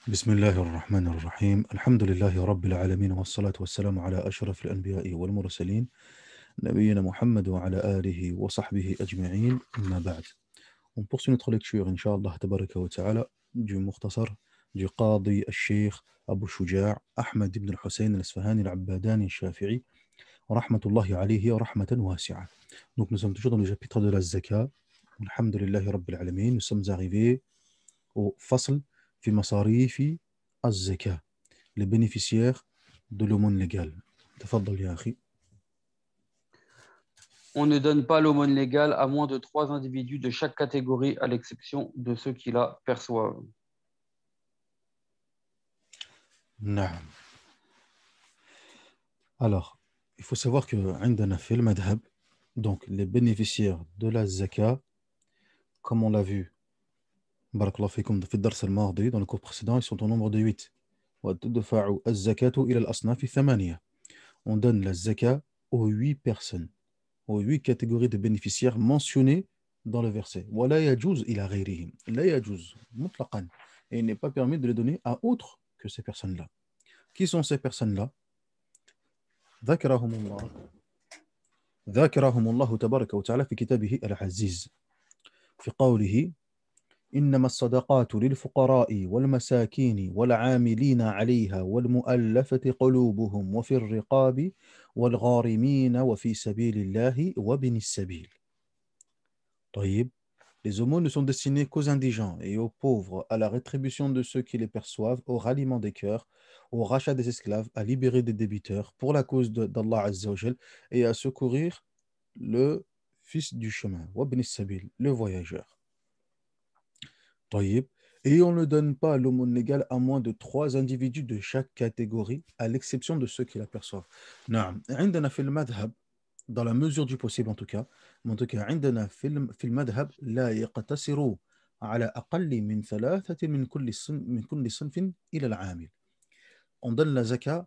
بسم الله الرحمن الرحيم الحمد لله رب العالمين والصلاة والسلام على أشرف الأنبياء والمرسلين نبينا محمد وعلى آله وصحبه أجمعين أما بعد. On poursuit notre lecture, Inch'Allah, tabaraka wa ta'ala, du Mukhtasar du Qadi al-Sheikh Abu Shuja' Ahmad ibn al-Hussein al-Asfahani al-Abbadani al-Shafi'i, rahmatullahi alayhi wa rahmatan wasi'a. Donc nous sommes toujours dans le chapitre de la Zaka. Alhamdulillahi Rabbil Alamin. Nous sommes arrivés au Fasl fi Masarifi az-Zaka, les bénéficiaires de l'aumône légale. Tafaddal ya akhi. On ne donne pas l'aumône légale à moins de 3 individus de chaque catégorie, à l'exception de ceux qui la perçoivent. Naam. Alors, il faut savoir que عندنا في المذهب, donc les bénéficiaires de la Zaka, comme on l'a vu, barakallahu fikum, في الدرس الماضي, dans le cours précédent, ils sont au nombre de 8. وتدفع الزكاة إلى الأصناف الثمانية. On donne la Zaka aux 8 personnes, aux 8 catégories de bénéficiaires mentionnées dans le verset. ولا يجوز إلى غيرهم. لا يجوز مطلقا. Et il n'est pas permis de les donner à autres que ces personnes-là. Qui sont ces personnes-là? ذكرهم الله تبارك وتعالى في كتابه العزيز في قوله إنما الصدقات للفقراء والمساكين والعاملين عليها والمؤلفة قلوبهم وفي الرقاب والغارمين وفي سبيل الله وابن السبيل. طيب. Les aumônes ne sont destinés qu'aux indigents et aux pauvres, à la rétribution de ceux qui les perçoivent, au ralliement des cœurs, au rachat des esclaves, à libérer des débiteurs pour la cause d'Allah Azza wa Jal et à secourir le fils du chemin, Wabn Sabil, le voyageur. طيب. Et on ne donne pas l'aumône légale à moins de 3 individus de chaque catégorie, à l'exception de ceux qui l'aperçoivent. نعم. عندنا في المذهب, dans la mesure du possible en tout cas, عندنا في المذهب لا يقتصر على أقل من 3 من كل صنف إلى العامل. On donne la zakat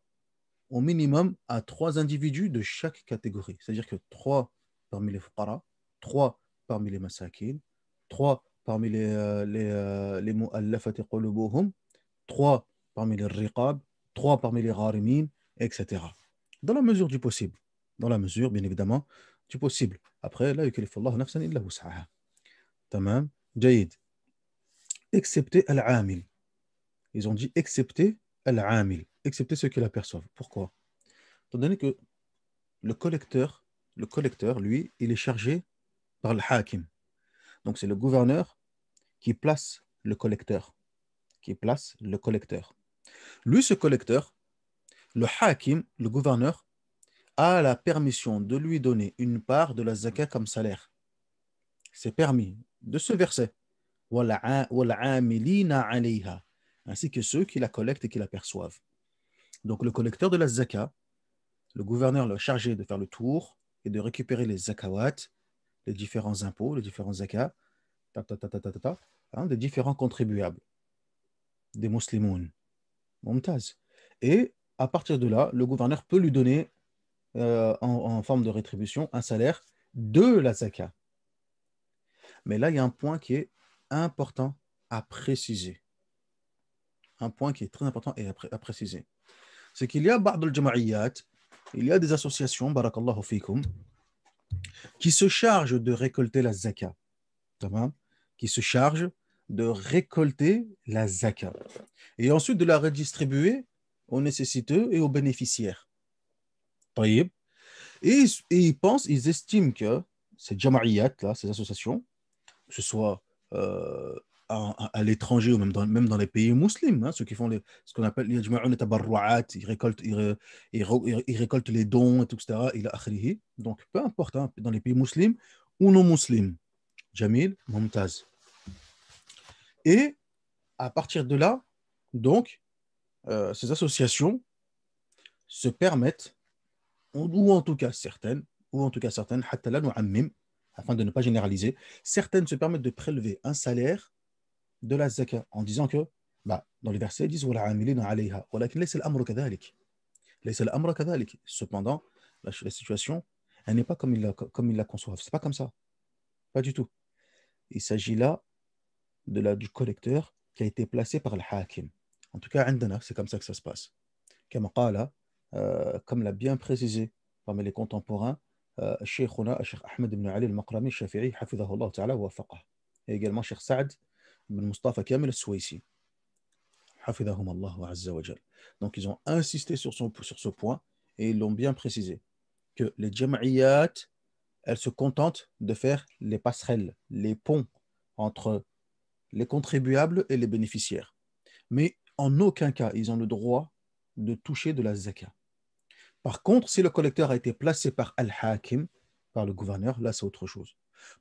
au minimum à 3 individus de chaque catégorie. C'est-à-dire que 3 parmi les fuqara, 3 parmi les masakin, 3 parmi les mu'allafati qulubuhum, 3 parmi les riqab, 3 parmi les gharimin, etc. Dans la mesure du possible. Dans la mesure, bien évidemment, du possible. Après, la yukallifu Allah nafsan illa wus'aha. Tamam, jayyid. Excepté al-amil. Ils ont dit excepté al-amil. Excepté ceux qui l'aperçoivent. Pourquoi? Étant donné que le collecteur, lui, il est chargé par le hakim. Donc, c'est le gouverneur qui place le collecteur. Lui, ce collecteur, le hakim, le gouverneur, a la permission de lui donner une part de la zakat comme salaire. C'est permis de ce verset. وَالْعَامِلِينَ عَلَيْهَا, ainsi que ceux qui la collectent et qui la perçoivent. Donc, le collecteur de la zakat, le gouverneur le chargé de faire le tour et de récupérer les zakawat, les différents impôts, les différents zakats, des différents contribuables, des muslimoun, mumtaz. Et à partir de là, le gouverneur peut lui donner en forme de rétribution un salaire de la zakat. Mais là, il y a un point qui est important à préciser. Un point qui est très important à préciser. C'est qu'il y a ba'd al-jama'iyat, il y a des associations, barakallahu fikum, qui se chargent de récolter la zakat. Qui se chargent de récolter la zakat. Et ensuite de la redistribuer aux nécessiteux et aux bénéficiaires. طيب. Et ils estiment que ces jama'iyat, là, ces associations, que ce soit à l'étranger ou même dans les pays musulmans, ceux qui font ce qu'on appelle les tabarru'at, ils récoltent les dons, etc. Donc, peu importe, hein, dans les pays musulmans ou non musulmans. Jamil, Mumtaz. Et à partir de là, donc, ces associations se permettent, ou en tout cas certaines, حتى لا نعمم, afin de ne pas généraliser, certaines se permettent de prélever un salaire de la zakat en disant que, dans les versets, ils disent وَالْعَامِلِينَ عَلَيْهَا وَلَكِنْ لَيْسَ الْأَمْرُ كَذَلِكَ. Cependant, la situation, elle n'est pas comme ils la conçoivent. C'est pas comme ça. Pas du tout. Il s'agit là du collecteur qui a été placé par le hakim. En tout cas, عندنا, c'est comme ça que ça se passe. كما قال, comme l'a bien précisé parmi les contemporains, شيخنا الشيخ أحمد بن علي المقرمي الشافعي حفظه الله تعالى ووفقه. Et également Cheikh Saad ibn Mustafa Kamil al-Suwaisi حفظهم الله عز وجل. Donc ils ont insisté sur ce point et ils l'ont bien précisé que les jam'iyat, elles se contentent de faire les passerelles, les ponts entre les contribuables et les bénéficiaires. Mais en aucun cas, ils ont le droit de toucher de la zakat. Par contre, si le collecteur a été placé par Al-Hakim, par le gouverneur, là c'est autre chose.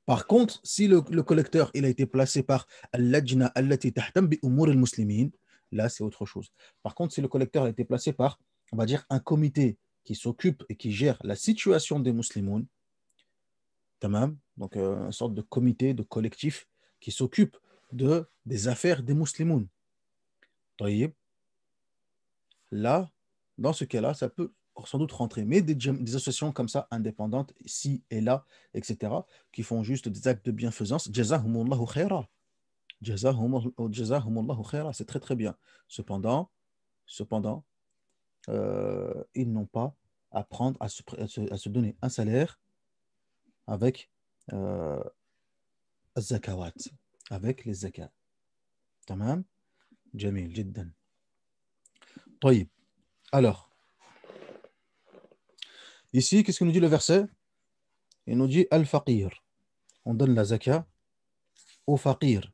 Par contre, si le collecteur il a été placé par Al-Lajna allati tahtam bi umur al-muslimin, là c'est autre chose. Par contre, si le collecteur a été placé par, on va dire, un comité qui s'occupe et qui gère la situation des musulmans, tamam, donc une sorte de comité, de collectif qui s'occupe des affaires des musulmans. طيب. Là, dans ce cas-là, ça peut sans doute rentrer. Mais des associations comme ça, indépendantes, ici et là, etc., qui font juste des actes de bienfaisance, jazahumullahu khaira. Jazahumullahu khaira, c'est très très bien. Cependant, ils n'ont pas à prendre, à se donner un salaire avec euh, zakawat, avec les zakats. Tamam? Jamil, jiddan. طيب. Alors, ici, qu'est-ce que nous dit le verset? Il nous dit al-faqir. On donne la zakat au faqir.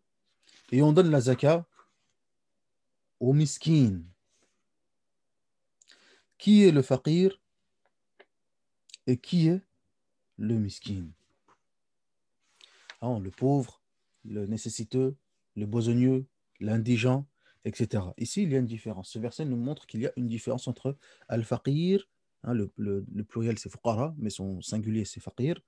Et on donne la zakat au miskin. Qui est le faqir et qui est le miskin? Le pauvre, le nécessiteux, le besogneux, l'indigent, etc. Ici, il y a une différence. Ce verset nous montre qu'il y a une différence entre al-faqir, le pluriel c'est fuqara, mais son singulier c'est faqir,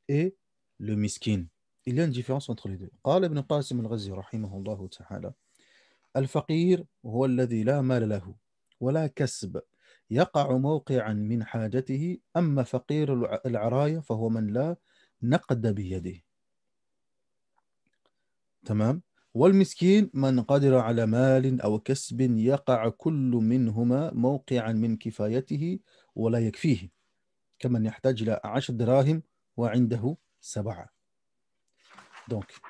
et le miskin. Il y a une différence entre les deux. قال ابن قاسم الغزي رحمه الله تعالى الفقير هو الذي لا مال له ولا كسب يقع موقعا من حاجته أما فقير العراية فهو من لا نقد بيده. تمام. والمسكين من قدر على مال أو كسب يقع كل منهما موقعا من كفايته ولا يكفيه كمن يحتاج إلى 10 دراهم وعنده 7. Donc,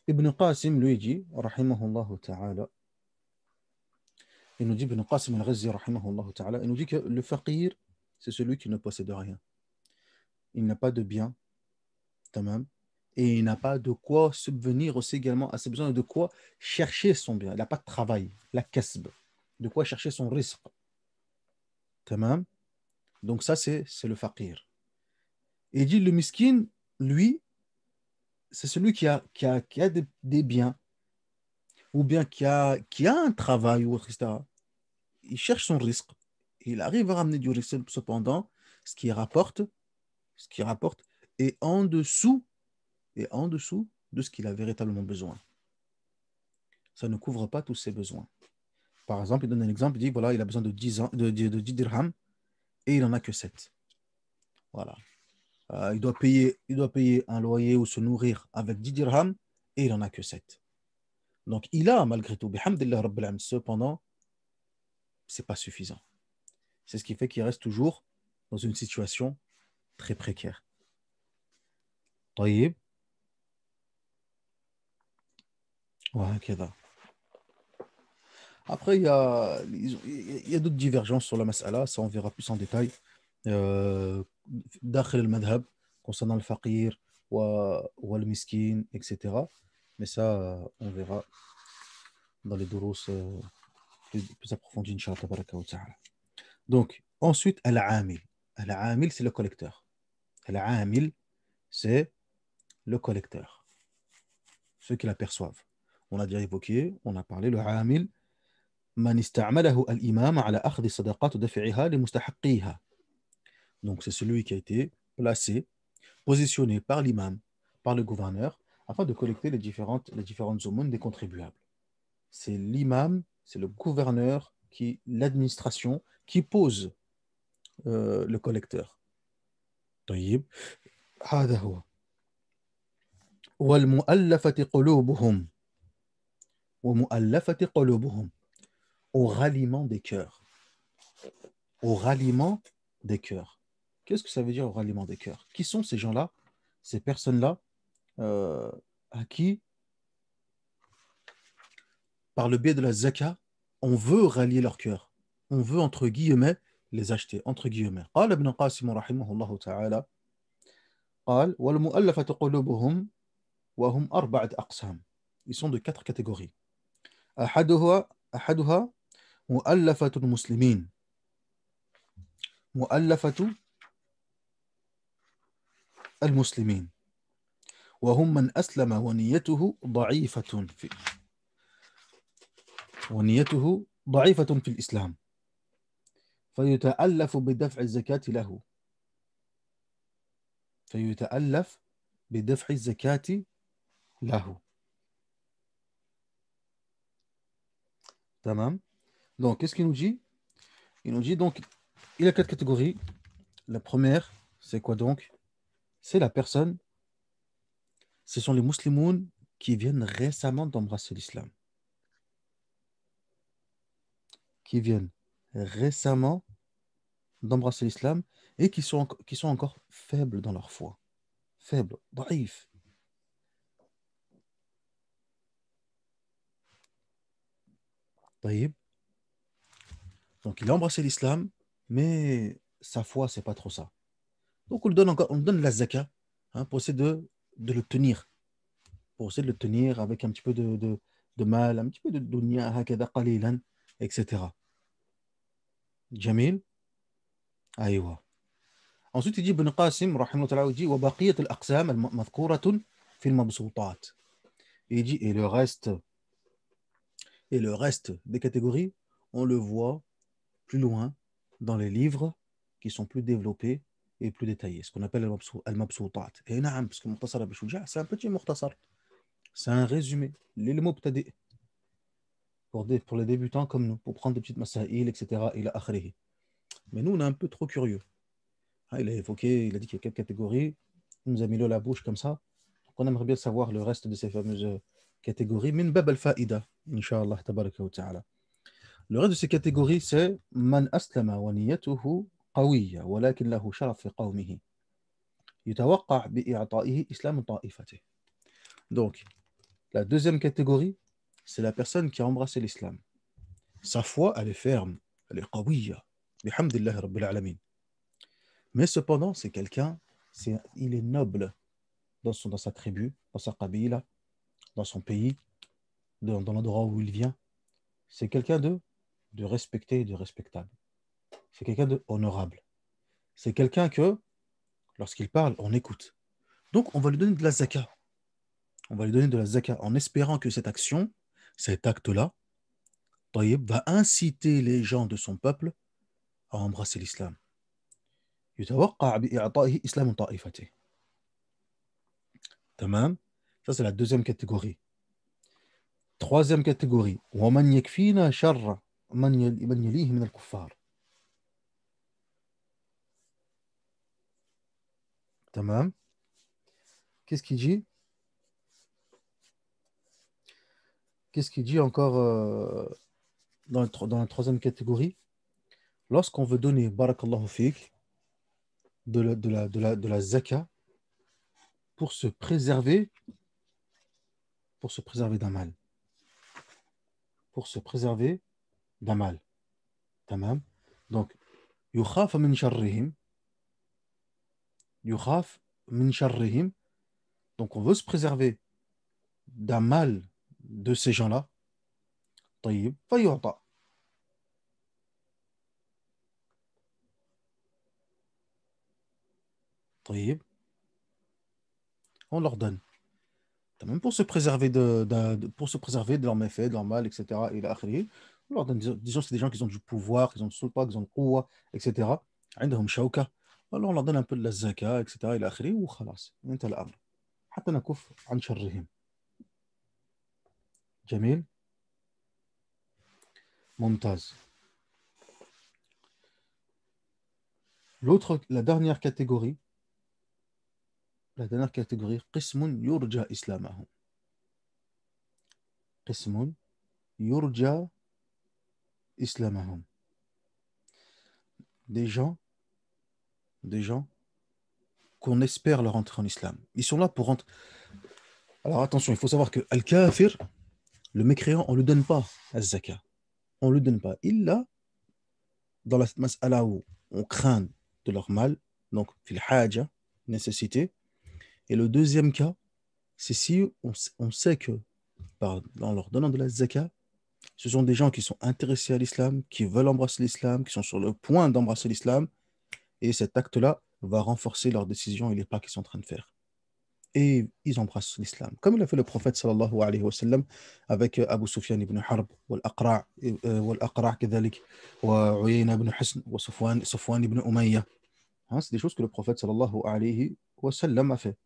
Ibn Qasim lui dit, rahimahullah ta'ala, il nous dit, Ibn Qasim al-Ghazi, rahimahullah ta'ala, il nous dit que le faqir, c'est celui qui ne possède rien. Il n'a pas de bien, tamam, et il n'a pas de quoi subvenir aussi également à ses besoins, de quoi chercher son bien. Il n'a pas de travail, la kasb, de quoi chercher son risque. Tamam. Donc ça, c'est le faqir. Et il dit, le miskin, lui, c'est celui qui a des biens, ou bien qui a un travail, ou autre, etc. Il cherche son risque. Il arrive à ramener du risque. Cependant, ce qui rapporte est en dessous de ce qu'il a véritablement besoin. Ça ne couvre pas tous ses besoins. Par exemple, il donne un exemple, il dit voilà, il a besoin de 10 dirhams et il n'en a que 7. Voilà. Il doit payer un loyer ou se nourrir avec 10 dirhams et il n'en a que 7. Donc, il a malgré tout, bihamdillah rabbil alamin, cependant, ce n'est pas suffisant. C'est ce qui fait qu'il reste toujours dans une situation très précaire. طيب. وهكذا. Après, il y a d'autres divergences sur la mas'ala, ça on verra plus en détail. داخل المذهب concernant le faqir ou le miskin, etc. Mais ça, on verra dans les durous plus approfondis, Inch'Allah, tabaraka wa ta'ala. Donc, ensuite, al-amil. Al-amil, c'est le collecteur. Al-amil, c'est le collecteur. Ceux qui l'aperçoivent. On a déjà évoqué, on a parlé, le amil, man ista'malahu al-imam ala akhdi sadaqat daf'iha li mustahaqiha. Donc, c'est celui qui a été placé, positionné par l'imam, par le gouverneur, afin de collecter les différentes aumônes des contribuables. C'est l'imam, c'est le gouverneur, l'administration, qui pose le collecteur. طيب. هذا هو. والمؤلفة قلوبهم. ومؤلفة قلوبهم. au ralliement des cœurs. Au ralliement des cœurs. Qu'est-ce que ça veut dire au ralliement des cœurs? Qui sont ces gens-là, ces personnes-là, à qui, par le biais de la zakat, on veut rallier leur cœur. On veut, entre guillemets, les acheter, entre guillemets. قال ابن قاسم رحمه الله تعالى قال والمؤلفة قلوبهم وهم أربعة أقسام. Ils sont de 4 catégories. أحدها مؤلفة المسلمين. مؤلفة المسلمين وهم من أسلم ونيته ضعيفة في الإسلام فيتألف بدفع الزكاة له فيتألف بدفع الزكاة له. Tamam. Donc, qu'est-ce qu'il nous dit? Il nous dit donc, il y a 4 catégories. La première, c'est quoi donc? C'est la personne, ce sont les musulmans qui viennent récemment d'embrasser l'islam. Qui viennent récemment d'embrasser l'islam et qui sont encore faibles dans leur foi. Faibles, daïf. Taïb. Donc, il a embrassé l'islam, mais sa foi, c'est pas trop ça. Donc, on lui donne la zakat pour essayer de le tenir. Pour essayer de le tenir avec un petit peu de mal, un petit peu de dunya, hakada qalilan, etc. Jamil. Aïwa. Ensuite, il dit Ibn Qasim, rahimahullah ta'ala, il dit وبقية الأقسام مذكورة في المبسوطات. Il dit, et le reste des catégories, on le voit plus loin dans les livres qui sont plus développés et plus détaillés, ce qu'on appelle al-mabsoutat. Et naam, parce que Mukhtasar Abi Shouja, c'est un petit Mukhtasar. C'est un résumé. Les mubtadi pour les débutants comme nous, pour prendre des petites masaïl, etc. ila akhrihi. Mais nous, on est un peu trop curieux. Il a évoqué, il a dit qu'il y a 4 catégories. Il nous a mis l'eau à la bouche comme ça. Donc on aimerait bien savoir le reste de ces fameuses catégories. Min bab al-fa'ida, Inch'Allah, tabaraka wa ta'ala. Le reste de ces catégories, c'est Man aslama wa niyatuhu qawiyya, walakin lahu sharaf fi qawmihi. Yutawaqqa' bi'i'ta'ihi islam ta'ifati. Donc, la deuxième catégorie, c'est la personne qui a embrassé l'islam. Sa foi, elle est ferme, elle est qawiyya. Bihamdillah rabbil alamin. Mais cependant, c'est quelqu'un, il est noble dans sa tribu, dans sa qabila, dans son pays, dans l'endroit où il vient. C'est quelqu'un de respecté et de respectable. C'est quelqu'un de honorable. C'est quelqu'un que, lorsqu'il parle, on écoute. Donc, on va lui donner de la zakat. On va lui donner de la zakat en espérant que cette action, cet acte-là, Taïb, va inciter les gens de son peuple à embrasser l'islam. يتوقع بإعطائه إسلام طائفته. Tamam. Ça, c'est la deuxième catégorie. Troisième catégorie. ومن يكفينا شر من يليه من الكفار. Tamam. Qu'est-ce qu'il dit? Qu'est-ce qu'il dit encore dans la troisième catégorie? Lorsqu'on veut donner, barakallahu fik, de la zaka pour se préserver, d'un mal. Pour se préserver d'un mal. Tamam. Donc, yukhaf min sharrihim. Yukhaf min sharrihim. Donc, on veut se préserver d'un mal de ces gens-là. Tayyib, fayu'ta. Tayyib, on leur donne. Même pour se préserver pour se préserver de leurs méfaits, de leur mal, etc. Et là, on leur donne, disons que c'est des gens qui ont du pouvoir, qui ont du sultan, qui ont du quwwa, etc. عندهم شوكة. Alors on leur donne un peu de la zaka, etc. إلى آخره وخلاص انتهى الأمر حتى نكف عن شرهم. جميل ممتاز. La dernière catégorie, قسم يرجى إسلامه. قسم يرجى islamahum. Des gens, des gens qu'on espère leur entrer en islam. Ils sont là pour rentrer. Alors attention, il faut savoir que al-kafir, le mécréant, on ne lui donne pas az-zaka. On ne lui donne pas. Il a, dans la mas'ala où on craint de leur mal, donc fil haja, nécessité. Et le deuxième cas, c'est si on sait que en leur donnant de la zaka, ce sont des gens qui sont intéressés à l'islam, qui veulent embrasser l'islam, qui sont sur le point d'embrasser l'islam, et cet acte-là va renforcer leurs décisions et les pas qu'ils sont en train de faire. Et ils embrassent l'islam. Comme l'a fait le prophète sallallahu alayhi wa sallam avec Abu Sufyan ibn Harb, wal-Aqra' كذلك, وعيينة ibn Hisn, Safwan ibn Umayya. Hein, c'est des choses que le prophète sallallahu alayhi wa sallam a fait.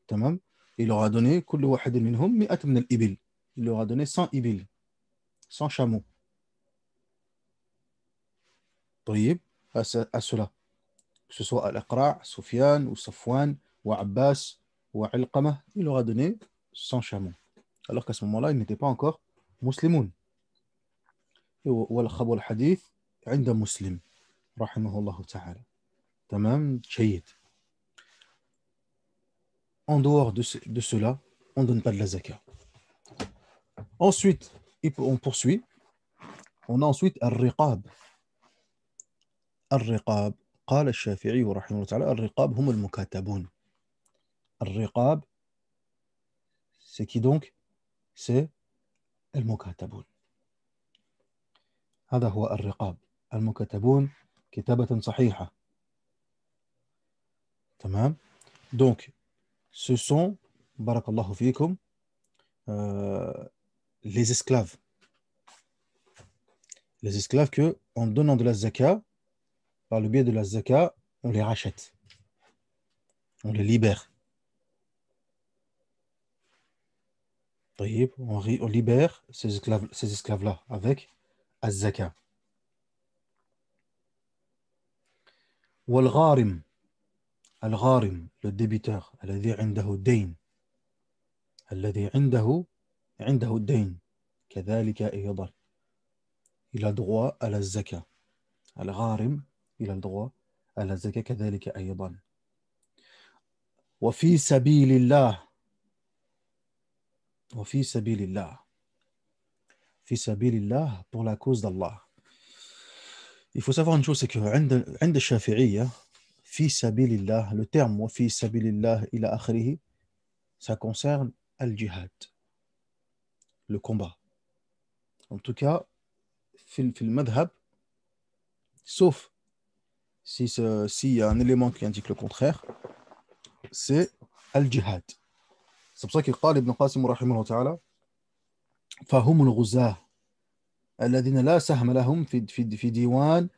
Tamam. Il leur a donné كل واحد منهم 100 من الإبل. Il leur a donné 100 ibil, 100 chameaux. طيب, à cela. Que ce soit Al-Aqra', Sufyan ou Safwan ou Abbas ou Alqamah, il leur a donné 100 chameaux. Alors qu'à ce moment-là, ils n'étaient pas encore musulmans. والخبر الحديث عند مسلم رحمه الله تعالى. تمام, جيد. En dehors de cela, on ne donne pas de la zakat. Ensuite, on poursuit. On a ensuite الرقاب. الرقاب قال الشافعي رحمه الله تعالى الرقاب هم المكاتبون. الرقاب, c'est qui donc? C'est المكاتبون. هذا هو الرقاب. المكاتبون كتابة صحيحة. تمام. Donc, ce sont, barakallahu fikum, les esclaves. Les esclaves que, en donnant de la zakat, par le biais de la zakat, on les rachète. On les libère. On libère ces esclaves-là avec az-zakat. والغارم, الغارم, le débiteur, الذي عنده الدين, الذي عنده الدين, كذلك أيضا, il a droit à la zakat. الغارم, il a le droit à la zakat كذلك أيضا. وفي سبيل الله, وفي سبيل الله, في سبيل الله, pour la cause d'Allah. Il faut savoir une chose, c'est que عند الشافعية في سبيل الله, le terme وفي سبيل الله إلى آخره, ça concerne al-jihad, le combat. En tout cas, في المذهب, sauf s'il y a un élément qui indique le contraire, c'est al-jihad. C'est pour ça qu'il قال ابن قاسم رحمه الله تعالى فهم الغزاة الذين لا سهم لهم في ديوان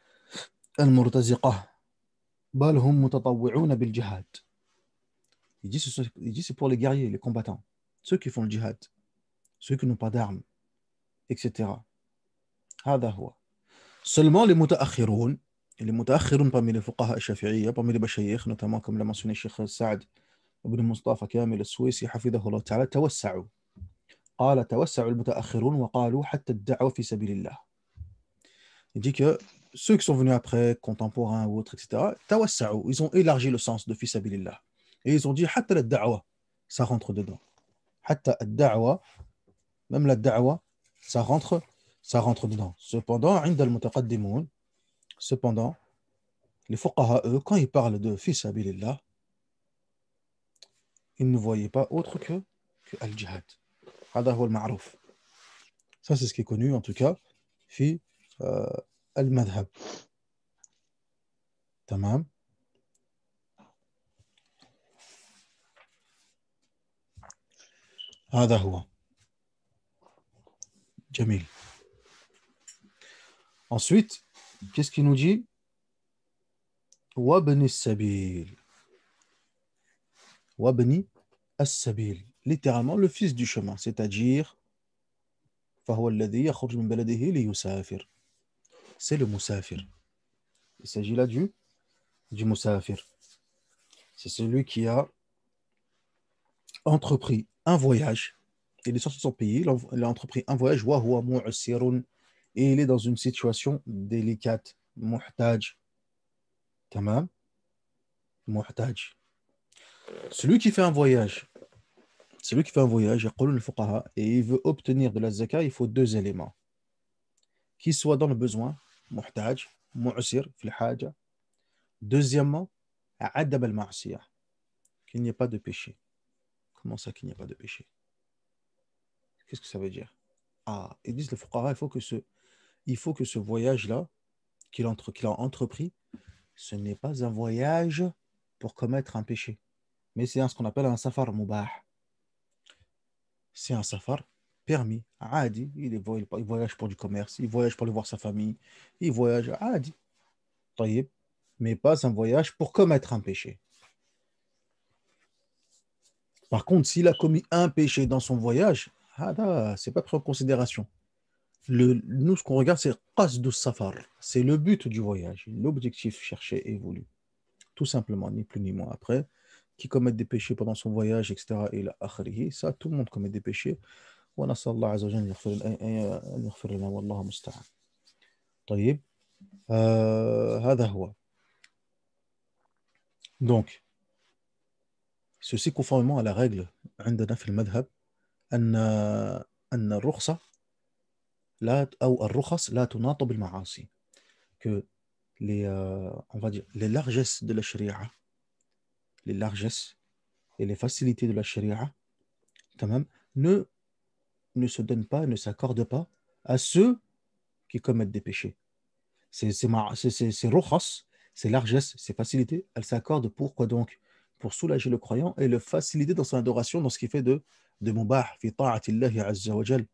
المرتزقة بل هم متطوعون بالجهاد. Il dit c'est pour les guerriers, les combattants, ceux qui font le jihad, ceux qui n'ont pas d'armes, etc. هذا هو. Seulement les mutaakhirun, et les mutaakhirun parmi les fuqaha al-shafi'iyya, parmi les bashayikh, notamment comme l'a mentionné Cheikh Saad ibn Mustafa Kamil al-Suwaisi حفظه الله تعالى, توسعوا. قال توسعوا المتأخرون وقالوا حتى الدعوة في سبيل الله. Il dit que ceux qui sont venus après, contemporains ou autres, etc., توسعوا, ils ont élargi le sens de fi sabilillah. Et ils ont dit حتى الدعوة, ça rentre dedans. حتى الدعوة, même la da'wa, ça rentre dedans. Cependant, عند المتقدمون, cependant, les fuqaha, eux, quand ils parlent de fi sabilillah, ils ne voyaient pas autre que al-jihad. هذا هو المعروف. Ça, c'est ce qui est connu, en tout cas, في المذهب. تمام. هذا هو. جميل. Ensuite, qu'est-ce qu'il nous dit? وابن السبيل. وابن السبيل. Littéralement, le fils du chemin, c'est-à-dire فهو الذي يخرج من بلده ليسافر. C'est le musafir. Il s'agit là du musafir. C'est celui qui a entrepris un voyage. Il est sorti de son pays, il a entrepris un voyage. وهو معسر et il est dans une situation délicate. Muhtaj. Tamam. Muhtaj. Celui qui fait un voyage, celui qui fait un voyage, يقولون الفقهاء, et il veut obtenir de la zakat, il faut deux éléments. Qu'il soit dans le besoin, muhtaj, mu'sir, fil haja. Deuxièmement, adab al-ma'siyah, qu'il n'y ait pas de péché. Comment ça qu'il n'y a pas de péché? Qu'est-ce que ça veut dire? Ah, ils disent les fuqaha, il faut que ce voyage-là qu'il a entrepris, ce n'est pas un voyage pour commettre un péché, mais c'est ce qu'on appelle un safar mubah. C'est un safar permis, adi. Il voyage pour du commerce, il voyage pour aller voir sa famille, il voyage adi, taïb, mais pas un voyage pour commettre un péché. Par contre, s'il a commis un péché dans son voyage, c'est pas pris en considération. Nous, ce qu'on regarde, c'est qasd safar. C'est le but du voyage, l'objectif cherché et voulu. Tout simplement, ni plus ni moins. Après, qui commettent des péchés pendant son voyage, etc., et là, ça, tout le monde commet des péchés. ونسأل الله عز وجل أن يغفر لنا والله المستعان. طيب هذا هو. Donc, ceci conformément à la règle عندنا في المذهب أن الرخصة لا أو الرخص لا تناط بالمعاصي. Que on va dire, les largesses de la sharia, les largesses et les facilités de la sharia, quand même, ne se donnent pas, ne s'accordent pas à ceux qui commettent des péchés. Ces rokhas, ces largesses, ces facilités, elles s'accordent pour quoi donc? Pour soulager le croyant et le faciliter dans son adoration, dans ce qui fait de mubah, fi ta'atillahi azza wa jal,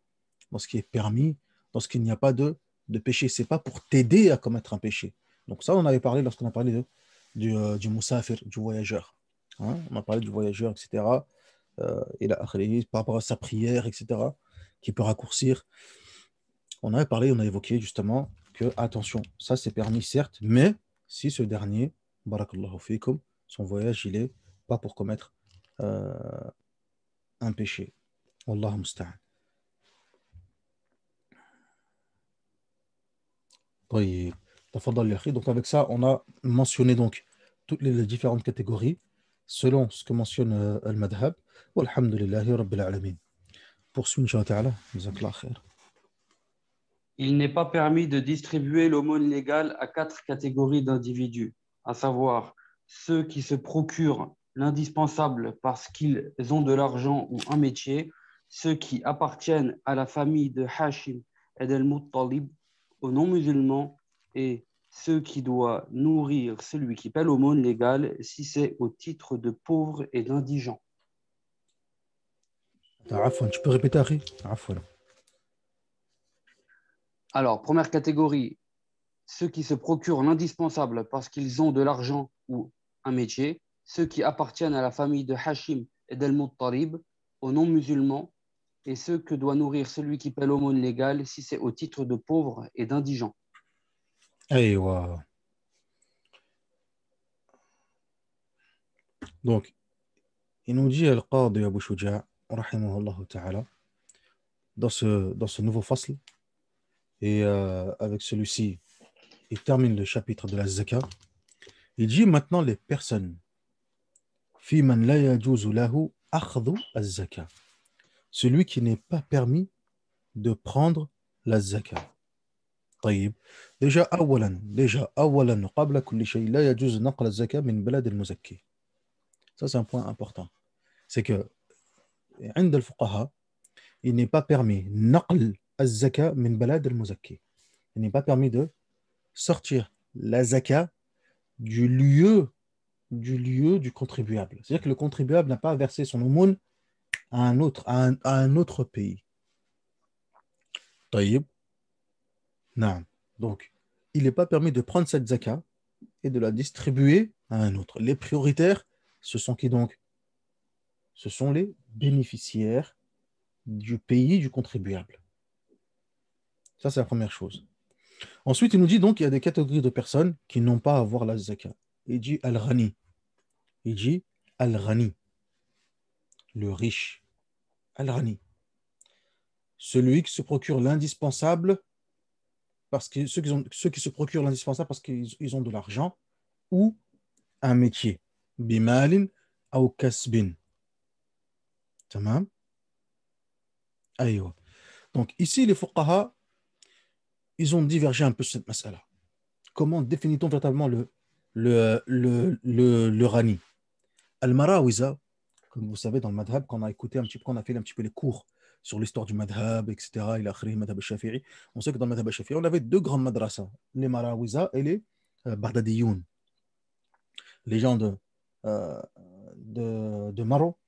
dans ce qui est permis, dans ce qu'il n'y a pas de péché. C'est pas pour t'aider à commettre un péché. Donc ça, on avait parlé lorsqu'on a parlé du musafir, du voyageur. Hein, on a parlé du voyageur, etc. Et là, par rapport à sa prière, etc., qui peut raccourcir. On avait parlé, on a évoqué justement que, attention, ça c'est permis certes, mais si ce dernier, barakallahu fikum, son voyage, il est pas pour commettre euh, un péché. Wallahu musta'an. طيب. تفضل يا أخي. Donc avec ça, on a mentionné donc toutes les différentes catégories selon ce que mentionne al-madhab. Walhamdulillahi rabbil alamin. Poursuis, Inch'Allah ta'ala. Jazakallah khair. Il n'est pas permis de distribuer l'aumône légale à quatre catégories d'individus, à savoir ceux qui se procurent l'indispensable parce qu'ils ont de l'argent ou un métier, ceux qui appartiennent à la famille de Hashim et d'Al-Muttalib aux non-musulmans et ceux qui doivent nourrir celui qui paie l'aumône légale si c'est au titre de pauvre et d'indigent. Afwan, tu peux répéter, Akhi? Afwan. Alors, première catégorie, ceux qui se procurent l'indispensable parce qu'ils ont de l'argent ou un métier, ceux qui appartiennent à la famille de Hashim et d'Al-Muttalib, aux non-musulmans, et ceux que doit nourrir celui qui paie l'aumône légale si c'est au titre de pauvre et d'indigent. Aywa. Donc, il nous dit Al-Qadi Abu Shuja', rahimahullah ta'ala, dans ce nouveau fasl, et avec celui-ci, il termine le chapitre de la zakat. Il dit maintenant les personnes, fi man la yajuzu lahu akhdhu az-zakat, celui qui n'est pas permis de prendre la zakat. طيب. déjà أولا قبل كل شيء لا يجوز نقل الزكاة من بلد المزكي. Ça c'est un point important. C'est que عند الفقهاء il n'est pas permis نقل الزكاة من بلد المزكي. Il n'est pas permis de sortir la zakat du lieu du contribuable. C'est-à-dire que le contribuable n'a pas versé son aumône à un autre pays. طيب. Non. Donc, il n'est pas permis de prendre cette zakat et de la distribuer à un autre. Les prioritaires, ce sont qui donc? Ce sont les bénéficiaires du pays du contribuable. Ça, c'est la première chose. Ensuite, il nous dit donc qu'il y a des catégories de personnes qui n'ont pas à avoir la zakat. Il dit Al-Ghani. Il dit Al-Ghani, le riche. Al-Ghani, celui qui se procure l'indispensable parce que ceux qui se procurent l'indispensable parce qu'ils ont de l'argent ou un métier. Bimalin ou kasbin. Tamam. Aïwa. Donc ici, les fuqaha, ils ont divergé un peu sur cette mas'ala. Comment définit-on véritablement le rani? Al-Marawiza, comme vous savez, dans le madhab, qu'on a écouté un petit peu, qu'on a fait un petit peu les cours sur l'histoire du madhab, etc., il a créé le madhab al-Shafi'i. On sait que dans le madhab al-Shafi'i, on avait deux grandes madrasas, les Marawiza et les Baghdadiyoun, les gens euh, de Maro,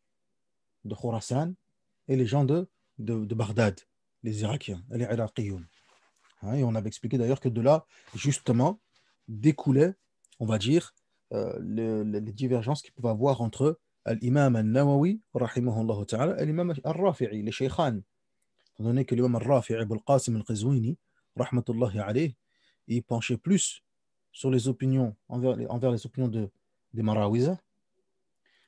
de Khorasan, et les gens de Bagdad, les Irakiens, et les Iraqiyoun. Hein, et on avait expliqué d'ailleurs que de là, justement, découlait, on va dire, les divergences qu'il pouvait avoir entre l'imam al-Nawawi, rahimahullah ta'ala, et l'imam al-Rafi'i, les shaykhan. Étant donné que l'imam al-Rafi'i, Abul Qasim al-Qizwini, rahmatullahi alayh, il penchait plus sur les opinions, envers les opinions des Marawiza,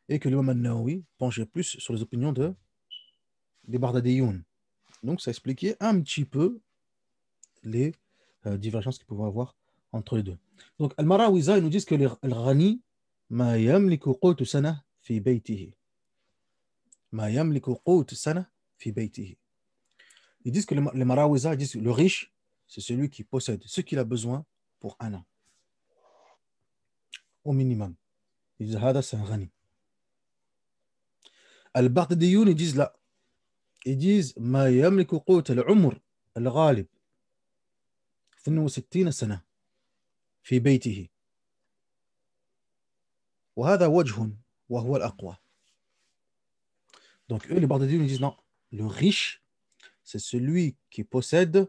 et que l'imam al-Nawawi penchait plus sur les opinions des Bardadiyoun. Donc ça expliquait un petit peu les divergences qu'il pouvait avoir entre les deux. Donc, Al-Marawiza, ils nous disent que le Rani, ma yamliku qut sana fi baytihi. Ma yamliku qut sana fi baytihi. Ils disent que les Marawiza, ils disent que le riche, c'est celui qui possède ce qu'il a besoin pour un an, au minimum. Ils disent, hada, c'est un Rani. Al-Baghdadiyoun, ils disent là, ils disent, ma yamliku qut al-umr al-ghalib, 62 سنة في بيته. وهذا وجه وهو الأقوى. Donc, eux, les Bardadiens, ils disent non, le riche, c'est celui qui possède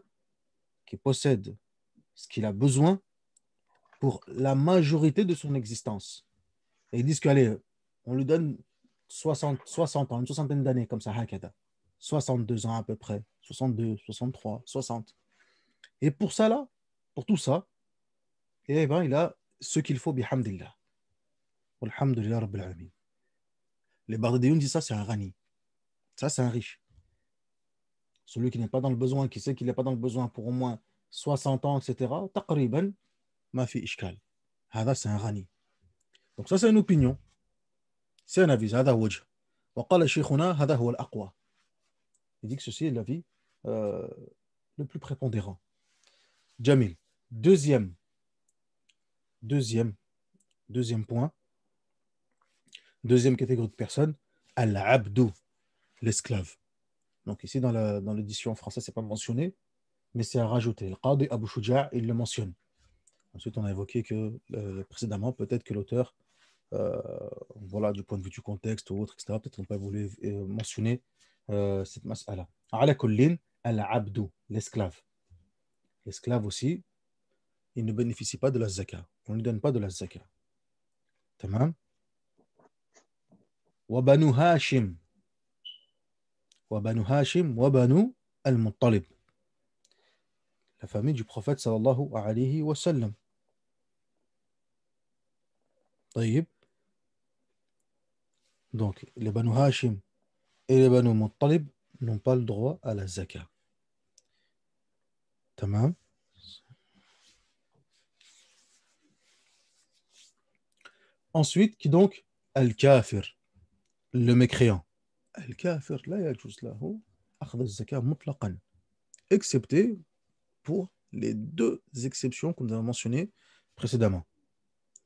ce qu'il a besoin pour la majorité de son existence. Et ils disent qu'allez, on lui donne 60 ans, une soixantaine d'années, comme ça, hakada. 62 ans à peu près, 62, 63, 60. Et pour ça, là, pour tout ça, eh ben, il a ce qu'il faut, bihamdillah. Alhamdulillah, rabbil alamin. Les Bardadiens disent ça, c'est un rani. Ça, c'est un riche. Celui qui n'est pas dans le besoin, qui sait qu'il n'est pas dans le besoin pour au moins 60 ans, etc. تقريبا ما في إشكال. هذا c'est un rani. Donc ça c'est une opinion, c'est un avis, هذا وجه. وقال شيخنا هذا هو الأقوى. Il dit que ceci est l'avis euh, le plus prépondérant. Jamil. Deuxième, deuxième, deuxième point, deuxième catégorie de personnes, al-abdu, l'esclave. Donc ici dans l'édition française, c'est pas mentionné, mais c'est à rajouter. Le Qadi Abu Shuja', il le mentionne. Ensuite, on a évoqué que précédemment, peut-être que l'auteur, euh, voilà, du point de vue du contexte ou autre, etc., peut-être qu'on peut voulu mentionner cette mas'ala. Ala kullin, al-abdu, l'esclave. L'esclave aussi, il ne bénéficie pas de la zaka. On ne lui donne pas de la zaka. Tamam. Wa banu Hashim. Wa banu Hashim, wa banu al-Muttalib. La famille du prophète sallallahu alayhi wa sallam. طيب. Donc, les banu Hashim et les banu Muttalib n'ont pas le droit à la zaka. Tamam. Ensuite, qui donc Al-Kafir, le mécréant. Al-Kafir, la yajuz lahu akhd az-zaka mutlaqan, excepté pour les deux exceptions que nous avons mentionnées précédemment.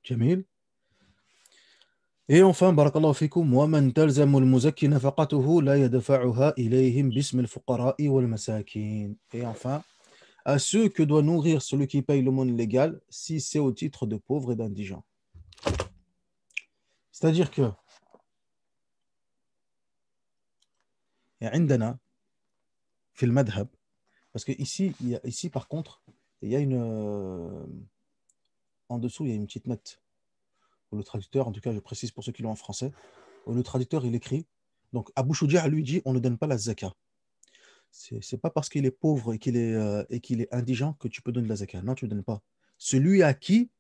Jamil. Et enfin, barakallahu fikum, wa man talzamu al-muzakki nafaqatuhu la yadfa'uha ilayhim bism al-fuqara'i wal masakin. Et enfin, à ceux que doit nourrir celui qui paye l'aumône légale si c'est au titre de pauvre et d'indigent. C'est-à-dire que عندنا في المذهب, parce que ici par contre, il y a en dessous, il y a une petite note où le traducteur, en tout cas je précise pour ceux qui l'ont en français, où le traducteur il écrit, donc Abu Shujaa lui dit on ne donne pas la zaka. C'est pas parce qu'il est pauvre et qu'il est indigent que tu peux donner la zaka. Non, tu ne donnes pas. Celui à qui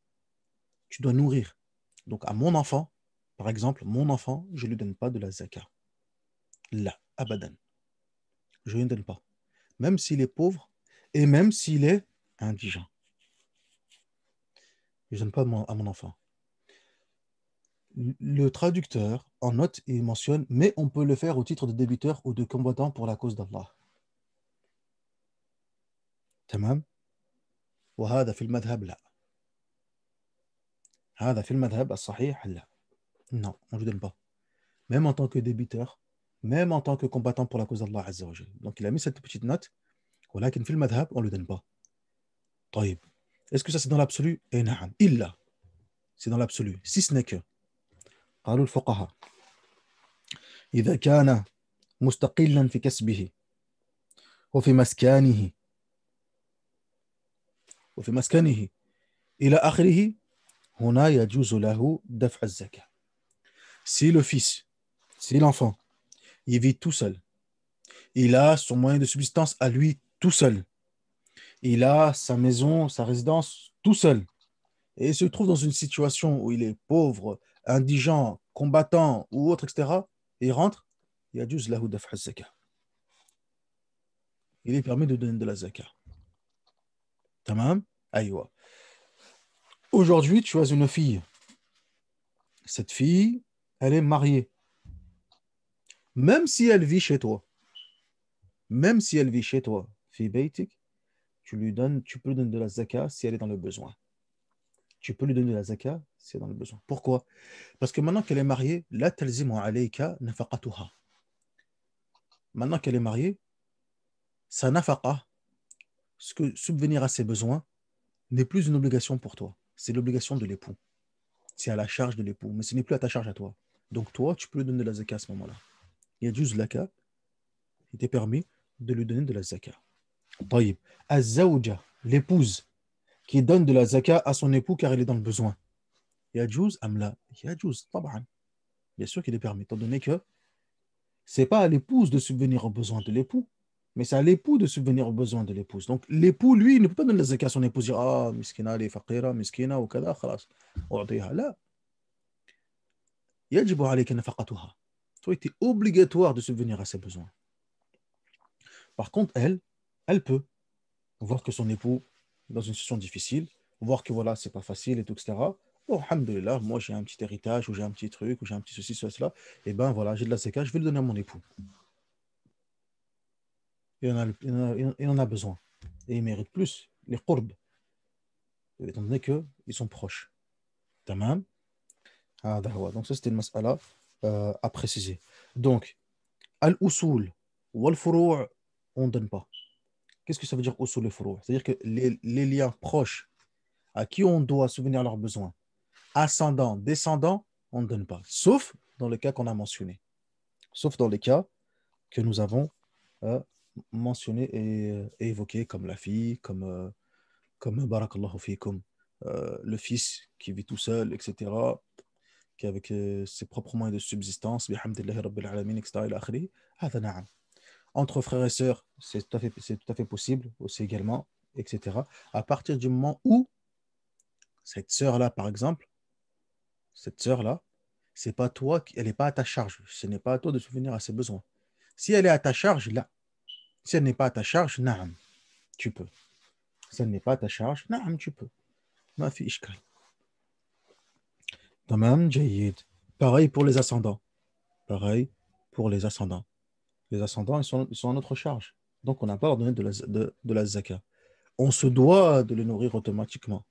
tu dois nourrir. Donc à mon enfant, par exemple, mon enfant, je ne lui donne pas de la zaka. Là, abadan. Je ne lui donne pas. Même s'il est pauvre et même s'il est indigent. Je ne donne pas à mon enfant. Le traducteur, en note, il mentionne, mais on peut le faire au titre de débiteur ou de combattant pour la cause d'Allah. تمام؟ وهذا في المذهب لا. هذا في المذهب الصحيح لا. Non, on ne lui donne pas. Même en tant que débiteur, même en tant que combattant pour la cause d'Allah Azza wa Jal. Donc il a mis cette petite note, ولكن في المذهب, on ne lui donne pas. طيب. Est-ce que ça c'est dans l'absolu? Eh نعم. إلا. C'est dans l'absolu. Si ce n'est que, قالوا الفقهاء إذا كان مستقلا في كسبه وفي مسكنه وفي مسكنه إلى آخره هنا يجوز له دفع الزكاة. Si le fils, si l'enfant, il vit tout seul, il a son moyen de subsistance à lui tout seul, il a sa maison, sa résidence tout seul, et il se trouve dans une situation où il est pauvre, indigent, combattant ou autre, etc., et il rentre, يجوز له دفع الزكاة. Il est permis de donner de la zakat. Tamam? Aïwa. Aujourd'hui, tu as une fille. Cette fille, elle est mariée. Même si elle vit chez toi, même si elle vit chez toi, fi baytik, tu peux lui donner de la zakat si elle est dans le besoin. Tu peux lui donner de la zakat si elle est dans le besoin. Pourquoi? Parce que maintenant qu'elle est mariée, la talzimu alayka nafaqatuha. Maintenant qu'elle est mariée, sa nafaqa, ce que subvenir à ses besoins, n'est plus une obligation pour toi. C'est l'obligation de l'époux. C'est à la charge de l'époux, mais ce n'est plus à ta charge à toi. Donc toi, tu peux lui donner de la zakat à ce moment-là. Il y a juste laka, il t'est permis de lui donner de la zakat. طيب. Az-zawja, l'épouse, qui donne de la zakat à son époux car il est dans le besoin. يجوز أم لا؟ يجوز طبعا. Bien sûr qu'il est permis, étant donné que c'est pas à l'épouse de subvenir aux besoins de l'époux, mais c'est à l'époux de subvenir aux besoins de l'épouse. Donc l'époux, lui, il ne peut pas donner la zakat à son épouse, dire ah, miskina, elle est faqira, miskina, ou kada, khalas, أعطيها. لا. يجب عليك نفقتها. Toi, il est obligatoire de subvenir à ses besoins. Par contre, elle peut voir que son époux est dans une situation difficile, voir que voilà, c'est pas facile et tout, etc. Bon, alhamdoulilah, moi j'ai un petit héritage, ou j'ai un petit truc, ou j'ai un petit ceci, cela, et ben voilà, j'ai de la zakat, je vais le donner à mon époux. Il en a besoin. Et il mérite plus, les qurb, étant donné qu'ils sont proches. Tamam. Ah, d'accord. Donc ça, c'était une mas'ala à préciser. Donc, al-usul wal-furu' on ne donne pas. Qu'est-ce que ça veut dire usul et furu'? C'est-à-dire que les liens proches à qui on doit souvenir leurs besoins, ascendant, descendant, on ne donne pas. Sauf dans le cas qu'on a mentionné. Sauf dans les cas que nous avons euh, mentionnés et évoqués, comme la fille, comme barakallahu fikum, le fils qui vit tout seul, etc., qui avec ses propres moyens de subsistance, bihamdillahi rabbil alamin, etc., ila akhiri. Hada na'am. Entre frères et sœurs, c'est tout à fait possible aussi également, etc. À partir du moment où cette sœur-là, par exemple, cette sœur-là, c'est pas toi, elle n'est pas à ta charge. Ce n'est pas à toi de subvenir à ses besoins. Si elle est à ta charge, là. Si elle n'est pas à ta charge, naam, tu peux. Si elle n'est pas à ta charge, naam, tu peux. Ma fi ishkal. Tamam, jayyid. Pareil pour les ascendants. Pareil pour les ascendants. Les ascendants, ils sont à notre charge. Donc, on n'a pas à leur donner de la zakat. On se doit de les nourrir automatiquement.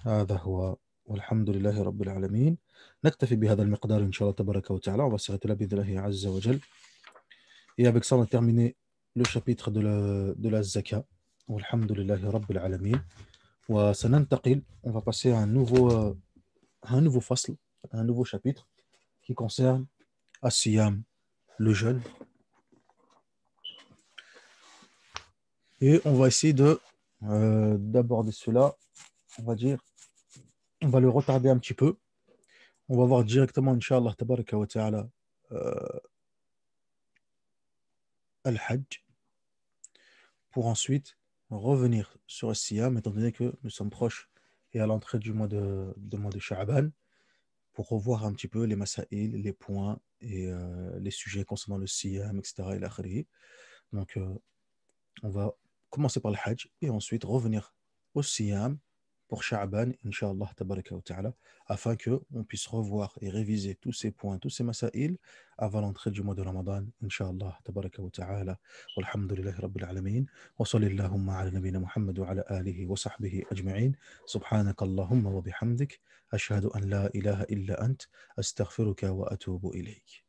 هذا هو والحمد لله رب العالمين. نكتفي بهذا المقدار إن شاء الله تبارك وتعالى. On va s'arrêter là بإذن الله عز وجل. Et avec ça, on a terminé le chapitre de la zakat. والحمد لله رب العالمين. وسننتقل, on va passer à un nouveau fasl, à un nouveau chapitre qui concerne as-siyam, le jeûne. Et on va essayer d'aborder cela, on va dire, on va le retarder un petit peu. On va voir directement, Inch'Allah, tabaraka wa ta'ala, al-Hajj, pour ensuite revenir sur As-Siyam, étant donné que nous sommes proches et à l'entrée du mois de Sha'ban, pour revoir un petit peu les masaïl, les points et les sujets concernant le Siyam, etc. Et l'akhiri. Donc, on va commencer par le Hajj et ensuite revenir au Siyam pour Sha'ban, Inch'Allah, tabaraka wa ta'ala, afin qu'on puisse revoir et réviser tous ces points, tous ces masaïl avant l'entrée du mois de Ramadan, Inch'Allah, tabaraka wa ta'ala. Walhamdulillahi Rabbil Alamin. Wa sallallahu ala nabina Muhammad wa ala alihi wa sahbihi ajma'in. Subhanaka Allahumma wa bihamdik. Ashhadu an la ilaha illa ant. Astaghfiruka wa atubu ilayk.